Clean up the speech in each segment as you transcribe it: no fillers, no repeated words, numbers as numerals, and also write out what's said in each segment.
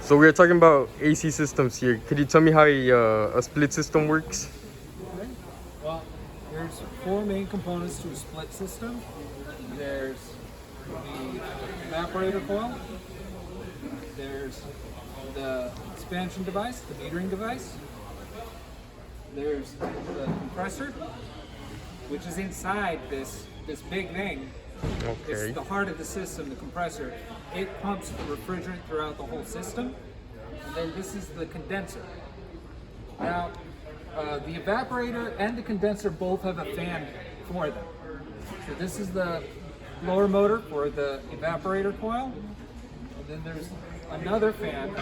So we're talking about AC systems here. Could you tell me how a split system works? Okay. Well, there's four main components to a split system. There's the evaporator coil. There's the expansion device, the metering device. There's the compressor, which is inside this big thing. Okay. It's the heart of the system, the compressor. It pumps the refrigerant throughout the whole system. And then this is the condenser. Now, the evaporator and the condenser both have a fan for them. So this is the blower motor for the evaporator coil. And then there's another fan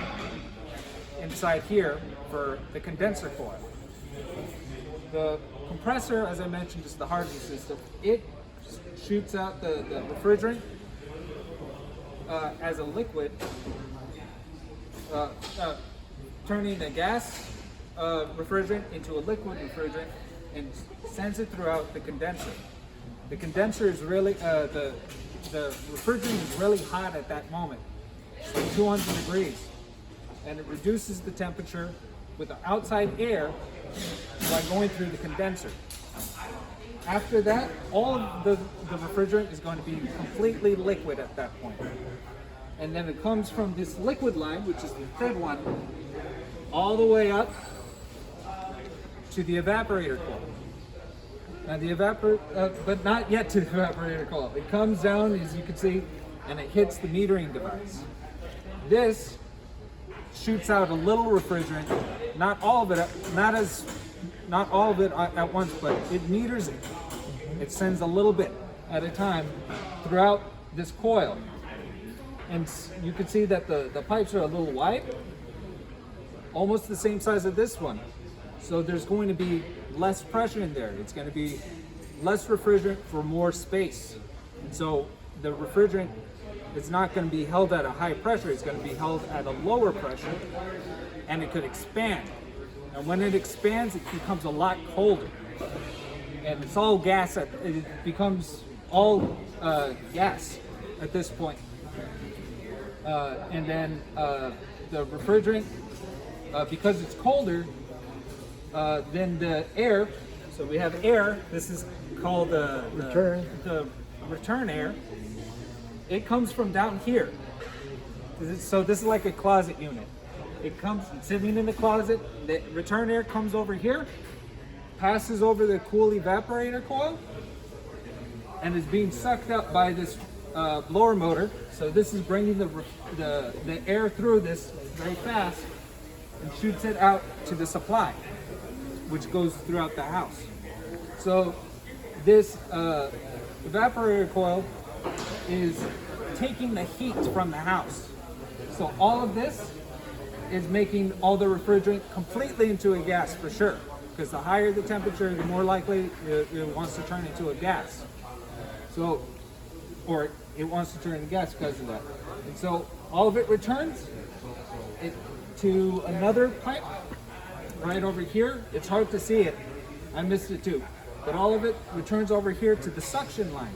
inside here for the condenser coil. The compressor, as I mentioned, is the heart of the system. It shoots out the refrigerant as a liquid, turning a gas refrigerant into a liquid refrigerant and sends it throughout the condenser. The condenser is really, the refrigerant is really hot at that moment. It's like 200 degrees. And it reduces the temperature with the outside air by going through the condenser. After that, all of the refrigerant is going to be completely liquid at that point. And then it comes from this liquid line, which is the third one, all the way up to the evaporator coil. Now but not yet to the evaporator coil. It comes down, as you can see, and it hits the metering device. This shoots out a little refrigerant, not all of it, not all of it at once, but it meters it. It sends a little bit at a time throughout this coil. And you can see that the pipes are a little wide, almost the same size as this one. So there's going to be less pressure in there. It's going to be less refrigerant for more space. And so the refrigerant is not going to be held at a high pressure. It's going to be held at a lower pressure, and it could expand. And when it expands, it becomes a lot colder. And it's all gas, it becomes all gas at this point. And then the refrigerant, because it's colder, then the air, so we have air, this is called the return air. It comes from down here. So this is like a closet unit. It comes sitting in the closet, the return air comes over here, passes over the cool evaporator coil, and is being sucked up by this blower motor. So this is bringing the air through this very fast and shoots it out to the supply, which goes throughout the house. So this evaporator coil is taking the heat from the house. So all of this is making all the refrigerant completely into a gas for sure. Because the higher the temperature, the more likely it wants to turn into a gas. So, or it wants to turn into gas because of that. And so all of it returns to another pipe right over here. It's hard to see it. I missed it too. But all of it returns over here to the suction line.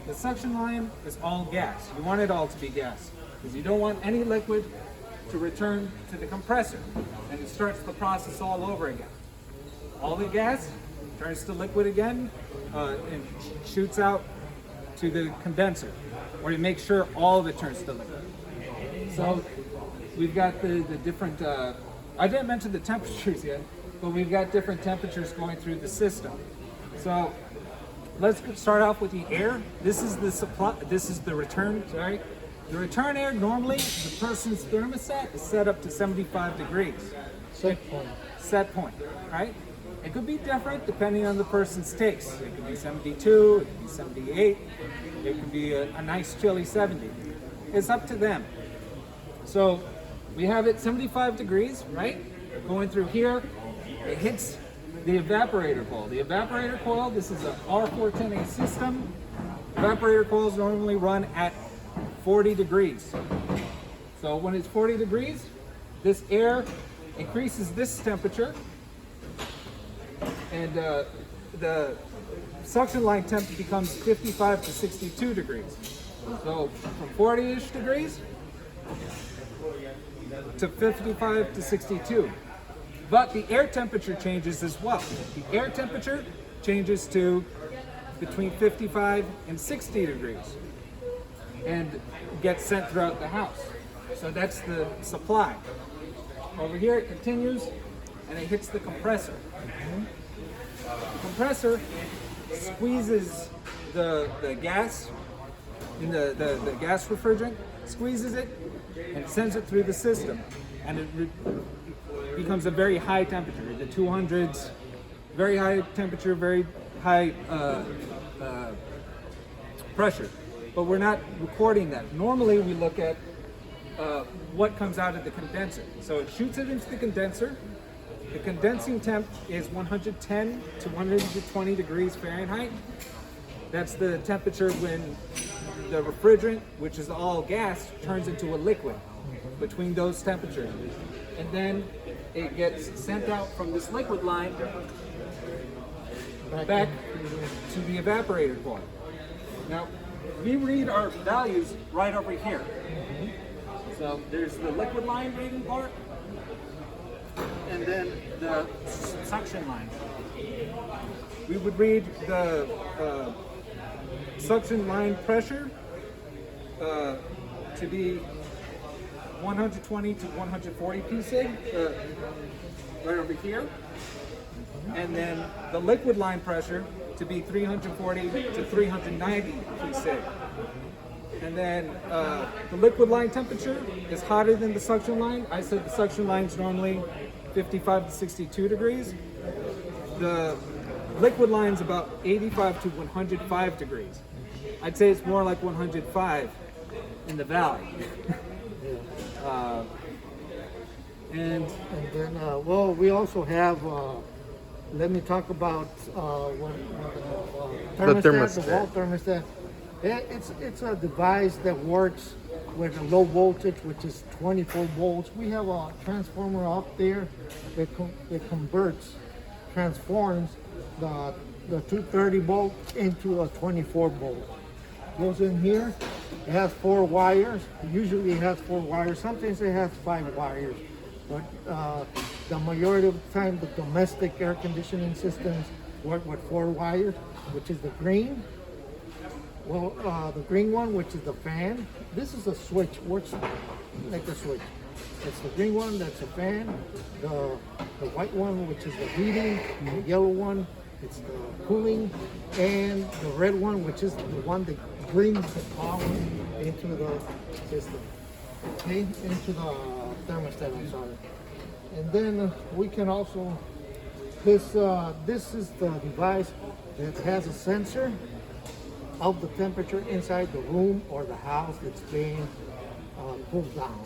The suction line is all gas. You want it all to be gas because you don't want any liquid to return to the compressor, and it starts the process all over again. All the gas turns to liquid again and shoots out to the condenser, where you make sure all of it turns to liquid. So we've got the different, I didn't mention the temperatures yet, but we've got different temperatures going through the system. So let's start off with the air. This is the supply, this is the return, sorry. The return air, normally the person's thermostat is set up to 75 degrees. Set point. Set point, right? It could be different depending on the person's taste. It could be 72, it could be 78, it could be a nice chilly 70. It's up to them. So we have it 75 degrees, right? Going through here, it hits the evaporator coil. The evaporator coil, this is an R410A system. Evaporator coils normally run at 40 degrees. So when it's 40 degrees, this air increases this temperature, and the suction line temp becomes 55 to 62 degrees. So from 40-ish degrees, to 55 to 62. But the air temperature changes as well. The air temperature changes to between 55 and 60 degrees and gets sent throughout the house. So that's the supply. Over here it continues and it hits the compressor. The compressor squeezes the gas in the gas refrigerant, squeezes it and sends it through the system, and it becomes a very high temperature, the 200s, very high temperature, very high pressure. But we're not recording that. Normally we look at what comes out of the condenser. So it shoots it into the condenser. The condensing temp is 110 to 120 degrees Fahrenheit. That's the temperature when the refrigerant, which is all gas, turns into a liquid between those temperatures. And then it gets sent out from this liquid line back to the evaporator coil. Now, we read our values right over here. So there's the liquid line reading part, and then the suction line. We would read the suction line pressure to be 120 to 140 psig, right over here. And then the liquid line pressure to be 340 to 390 psig. And then the liquid line temperature is hotter than the suction line. I said the suction line is normally 55 to 62 degrees. The liquid line is about 85 to 105 degrees. I'd say it's more like 105 in the valley. And then, well, we also have, let me talk about thermostat, the wall thermostat. It's a device that works with a low voltage, which is 24 volts. We have a transformer up there that transforms the 230 volt into a 24 volt. Goes in here. It has 4 wires. Usually it has 4 wires. Sometimes it has 5 wires. But the majority of the time, the domestic air conditioning systems work with 4 wires, which is the green. Well, the green one, which is the fan. This is a switch. Works like a switch. It's the green one, that's a fan. The white one, which is the heating. The yellow one, it's the cooling. And the red one, which is the one that brings the power into the system. Okay, into the thermostat, I'm sorry. And then we can also, this is the device that has a sensor of the temperature inside the room or the house that's being cooled down.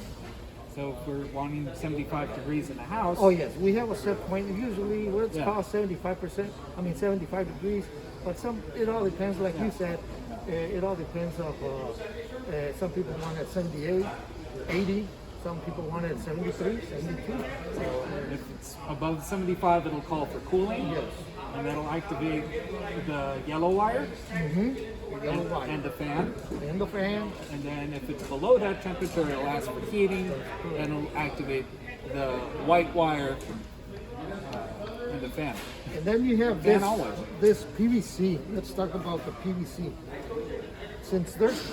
so if we're wanting 75 degrees in the house. Oh yes, we have a set point. Usually, let's call 75%. I mean 75 degrees. But it all depends. Like you said, it all depends of. Some people want it at 78, 80. Some people want it at 73, 72. So if it's above 75, it'll call for cooling. Yes. And that'll activate the yellow wire. The yellow wire. And the fan. And the fan. And then if it's below that temperature, it'll ask for heating, and it'll activate the white wire and the fan. And then you have Fan this, always. this PVC. Let's talk about the PVC. Since there's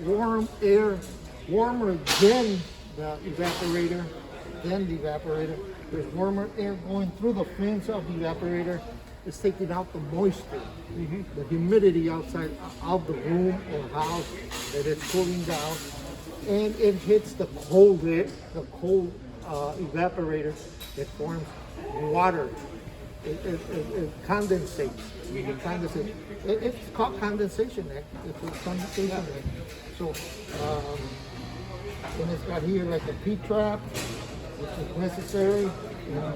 warm air, warmer than the evaporator, there's warmer air going through the fins of the evaporator. It's taking out the moisture, the humidity outside of the room or house that it's cooling down, and it hits the cold evaporator. It forms water. It condensates. It's called condensation. It's a condensation. So, and it's got here like a P-trap, which is necessary, and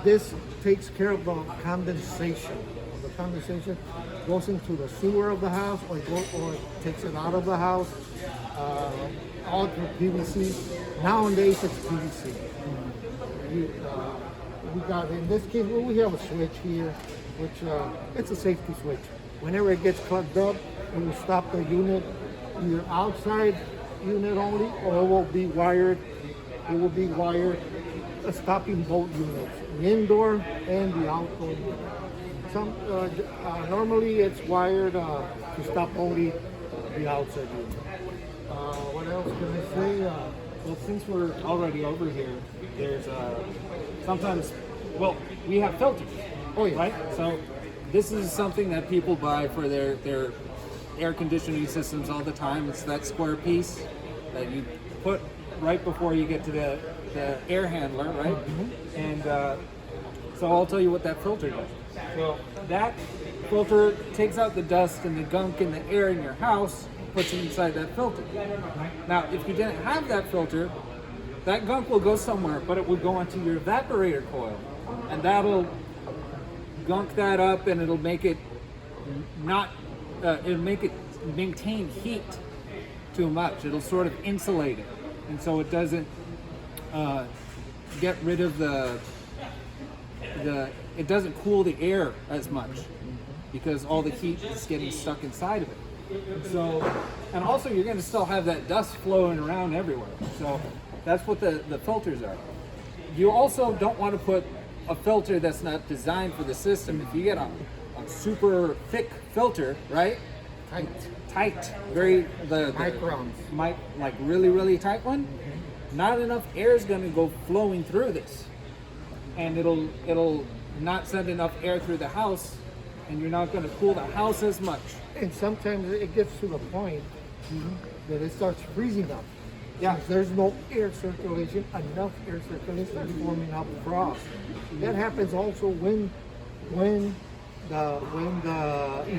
this takes care of the condensation. The condensation goes into the sewer of the house, or takes it out of the house. All through PVC. Nowadays, it's PVC. We got, in this case, we have a switch here, which it's a safety switch. Whenever it gets plugged up, we will stop the unit, either outside unit only, or it will be wired it will be wired stopping both units, the indoor and the outdoor unit. Normally it's wired to stop only the outside unit. What else can I say? Well, since we're already over here, there's sometimes, well, we have filters. Oh yeah. Right? So this is something that people buy for their air conditioning systems all the time. It's that square piece that you put right before you get to the air handler, right? Mm-hmm. And so I'll tell you what that filter does. So that filter takes out the dust and the gunk in the air in your house, puts it inside that filter. Now, if you didn't have that filter, that gunk will go somewhere, but it will go onto your evaporator coil, and that'll gunk that up, and it'll make it maintain heat too much. It'll sort of insulate it, and so it doesn't get rid of it doesn't cool the air as much because all the heat is getting stuck inside of it. And also you're going to still have that dust flowing around everywhere. So that's what the filters are. You also don't want to put a filter that's not designed for the system. If you get a super thick filter, right? Tight, very the Microns. Like really tight one. Not enough air is going to go flowing through this, and it'll not send enough air through the house, and you're not going to cool the house as much. And sometimes it gets to the point that it starts freezing up. Yeah, there's no air circulation, enough air circulation forming up frost. That happens also when the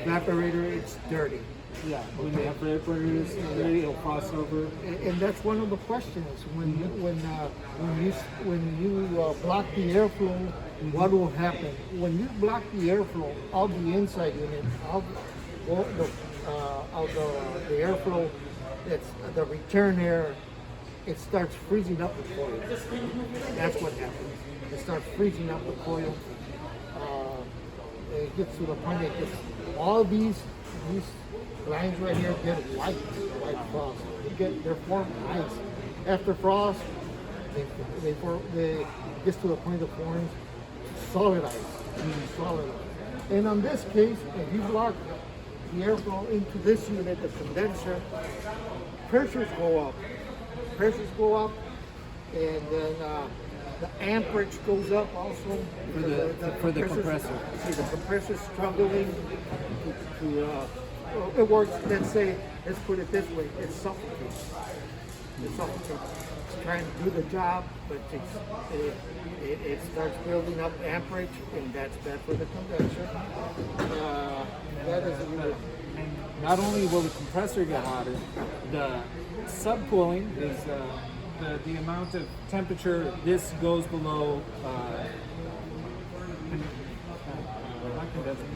evaporator is dirty. Yeah, when the evaporator is dirty, it'll frost over. And that's one of the questions. When you block the airflow, what will happen? When you block the airflow of the inside unit, of the airflow, it's the return air. It starts freezing up the coil. That's what happens. It starts freezing up the coil. It gets to the point that all these lines right here get white frost. They're formed ice. After frost, they gets to the point of forming solid ice. Solid ice. And on this case, if you block the airflow into this unit, the condenser, pressures go up. And then the amperage goes up also for the compressor. See, the compressor's struggling to it works. Let's put it this way: it suffocates. It's trying to do the job, but it starts building up amperage, and that's bad for the condenser. That is really. Not only will the compressor get hotter, the subcooling is the amount of temperature this goes below. Not condensing.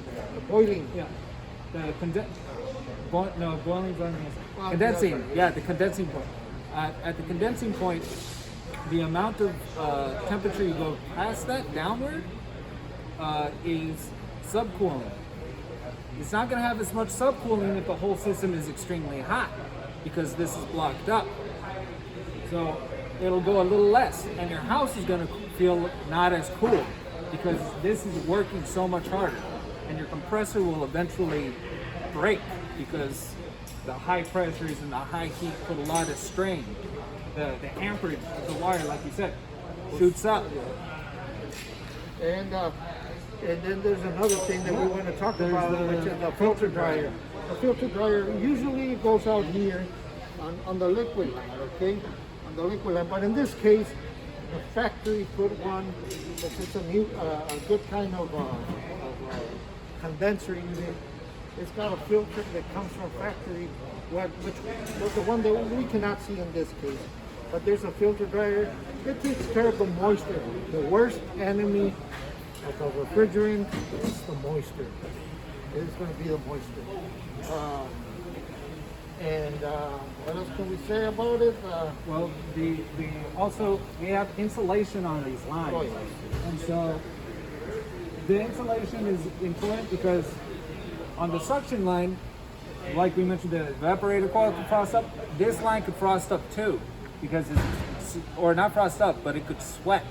Boiling. Yeah. The boiling's on this. Condensing. Yeah, the condensing point. At the condensing point, the amount of temperature you go past that downward is subcooling. It's not going to have as much subcooling if the whole system is extremely hot because this is blocked up. So it'll go a little less, and your house is going to feel not as cool because this is working so much harder, and your compressor will eventually break because the high pressures and the high heat put a lot of strain. The amperage of the wire, like you said, shoots up. And then there's another thing that we want to talk about, which is the filter dryer. The filter dryer usually goes out here on the liquid line, okay? On the liquid line, but in this case, the factory put one. It's a good kind of condenser unit. It's got a filter that comes from factory, which was the one that we cannot see in this case. But there's a filter dryer that takes care of the moisture. The worst enemy of a refrigerant is the moisture. It's going to be the moisture. What else can we say about it? Well, also we have insulation on these lines, Oh, yes. and so the insulation is important because on the suction line, like we mentioned, the evaporator coil could frost up. This line could frost up too because it's or not frost up, but it could sweat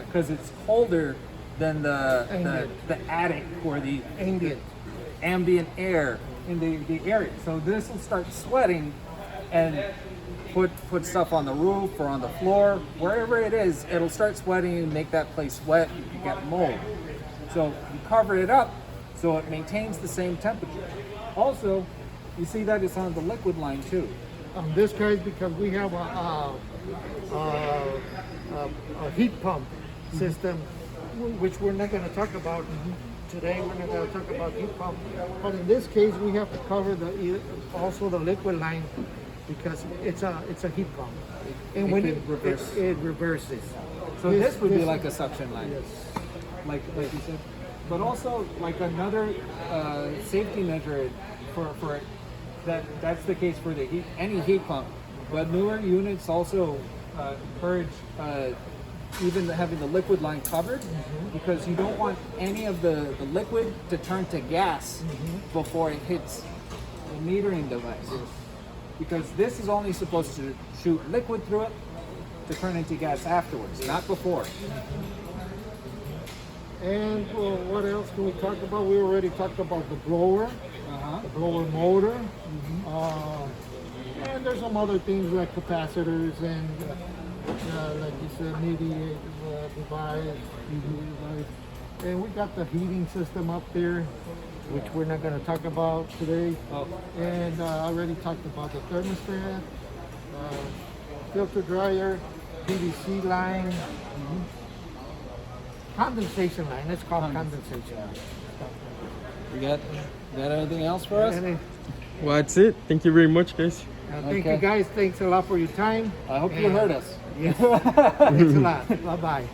because it's colder than the attic or the ambient air in the area. So this will start sweating and put stuff on the roof or on the floor, wherever it is, it'll start sweating and make that place wet. You can get mold. So you cover it up so it maintains the same temperature. Also, you see that it's on the liquid line too. This case, because we have a heat pump system, which we're not going to talk about today. We're not going to talk about heat pump, but in this case, we have to cover also the liquid line because it's a heat pump, and when it reverses. So this would be like a suction line, yes, like you said. But also like another safety measure for that's the case for any heat pump. But newer units also encourage even having the liquid line covered because you don't want any of the liquid to turn to gas before it hits the metering device. Because this is only supposed to shoot liquid through it to turn into gas afterwards, not before. And well, what else can we talk about? We already talked about the blower, the blower motor, and there's some other things like capacitors and like you said, mediate device. And we got the heating system up there, which we're not going to talk about today. And I already talked about the thermostat, filter dryer, PVC line, condensation line. It's called condensation line. You got anything else for us? Well, that's it. Thank you very much, guys. Thank you guys. Thanks a lot for your time. I hope you heard us. Yes. Thanks a lot. Bye-bye.